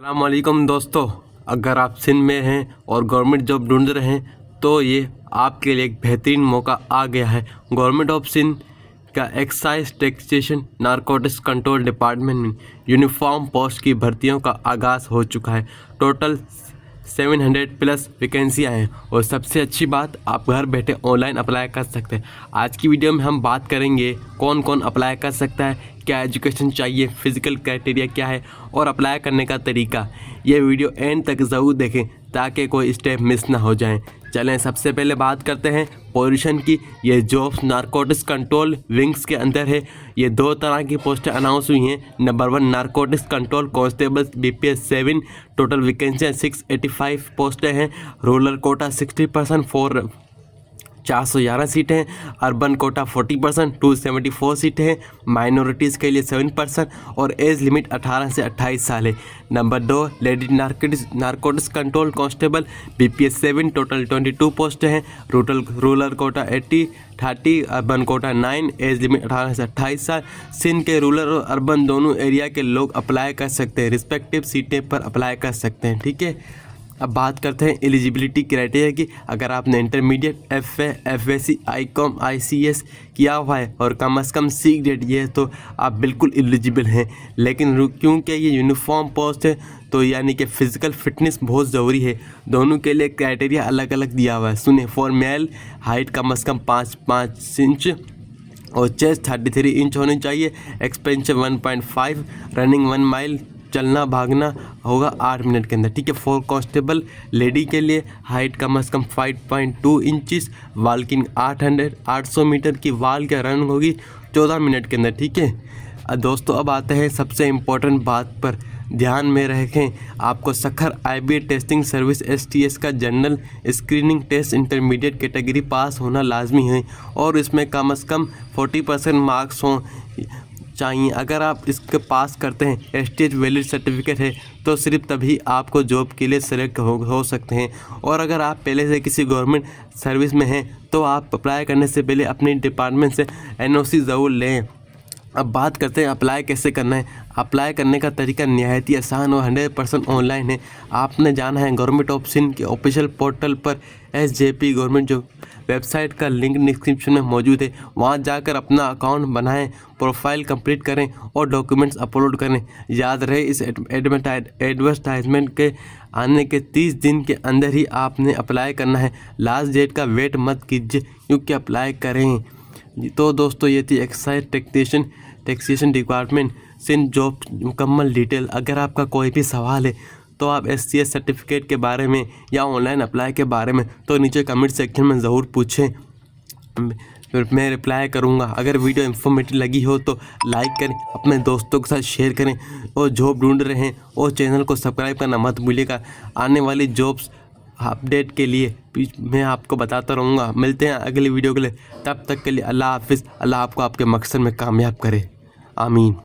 अस्सलामुअलैकुम दोस्तों, अगर आप सिंध में हैं और गवर्नमेंट जॉब ढूंढ रहे हैं तो ये आपके लिए एक बेहतरीन मौका आ गया है। गवर्नमेंट ऑफ सिंध का excise taxation narcotics control department में यूनिफॉर्म पोस्ट की भर्तियों का आगाज़ हो चुका है। टोटल 700 प्लस वैकेंसियाँ हैं और सबसे अच्छी बात, आप घर बैठे ऑनलाइन अप्लाई कर सकते हैं। आज की वीडियो में हम बात करेंगे कौन कौन अप्लाई कर सकता है, क्या एजुकेशन चाहिए, फिजिकल क्राइटेरिया क्या है और अप्लाई करने का तरीका। ये वीडियो एंड तक ज़रूर देखें ताकि कोई स्टेप मिस ना हो जाए। चलें सबसे पहले बात करते हैं पोजीशन की। ये जॉब्स नारकोटिक्स कंट्रोल विंग्स के अंदर है। ये दो तरह की पोस्टें अनाउंस हुई हैं। Number 1 narcotics control constable BPS 7, total वैकेंसियाँ 685 पोस्टें हैं। रूरल कोटा 60% 411 सीटें हैं। अर्बन कोटा 40% 274 सीटें हैं। माइनॉरिटीज़ के लिए 7% और एज लिमिट 18 से 28 साल है। नंबर 2 lady narcotics control constable BPS 7, total 22 पोस्टें हैं। Rural quota 80/30, urban quota 9, age limit 18 से 28 साल। सिंध के रूरल और अर्बन दोनों एरिया के लोग अप्लाई कर सकते हैं, रिस्पेक्टिव सीटें पर अप्लाई कर सकते हैं। ठीक है, अब बात करते हैं एलिजिबिलिटी क्राइटेरिया की। अगर आपने intermediate FA, FSC, ICOM, ICS किया हुआ है और कम से कम C ग्रेड ये है तो आप बिल्कुल एलिजिबल हैं। लेकिन क्योंकि ये यूनिफॉर्म पोस्ट है तो यानी कि फ़िज़िकल फिटनेस बहुत ज़रूरी है। दोनों के लिए क्राइटेरिया अलग अलग दिया हुआ है। सुने, फॉर मेल हाइट कम से कम 5 इंच और चेस्ट 33 इंच होनी चाहिए। एक्सपेंशन 1.5, रनिंग 1 माइल, चलना भागना होगा 8 मिनट के अंदर। ठीक है, फॉर कांस्टेबल लेडी के लिए हाइट कम से कम 5.2 इंचज़, वाल्किंग 800 मीटर की वाल की रनिंग होगी 14 मिनट के अंदर। ठीक है दोस्तों, अब आते हैं सबसे इम्पोर्टेंट बात पर। ध्यान में रखें, आपको Sukkur IBA testing service STS का general screening test intermediate category pass होना लाजमी है और इसमें कम से कम 40% मार्क्स हों चाहिए। अगर आप इसके पास करते हैं, STS वैलिड सर्टिफिकेट है तो सिर्फ तभी आपको जॉब के लिए सेलेक्ट हो सकते हैं। और अगर आप पहले से किसी गवर्नमेंट सर्विस में हैं तो आप अप्लाई करने से पहले अपने डिपार्टमेंट से NOC ज़रूर लें। अब बात करते हैं अप्लाई कैसे करना है। अप्लाई करने का तरीका नहायत ही आसान और 100% ऑनलाइन है। आपने जाना है गवर्नमेंट ऑफ सिंध के ऑफिशियल पोर्टल पर। SJP गवर्नमेंट जो वेबसाइट का लिंक डिस्क्रिप्शन में मौजूद है, वहां जाकर अपना अकाउंट बनाएं, प्रोफाइल कंप्लीट करें और डॉक्यूमेंट्स अपलोड करें। याद रहे, इस एडवर्टाइजमेंट के आने के 30 दिन के अंदर ही आपने अप्लाई करना है। लास्ट डेट का वेट मत कीजिए क्योंकि अप्लाई करें। तो दोस्तों, ये थी excise taxation department Sindh job मुकम्मल डिटेल। अगर आपका कोई भी सवाल है तो आप STS सर्टिफिकेट के बारे में या ऑनलाइन अप्लाई के बारे में तो नीचे कमेंट सेक्शन में ज़रूर पूछें, फिर मैं रिप्लाई करूँगा। अगर वीडियो इन्फॉर्मेटिव लगी हो तो लाइक करें, अपने दोस्तों के साथ शेयर करें और जॉब ढूंढ रहे हैं और चैनल को सब्सक्राइब करना मत भूलिएगा। आने वाली जॉब्स अपडेट के लिए मैं आपको बताता रहूँगा। मिलते हैं अगली वीडियो के लिए, तब तक के लिए अल्लाह हाफिज़। अल्लाह आपको आपके मकसद में कामयाब करे, आमीन।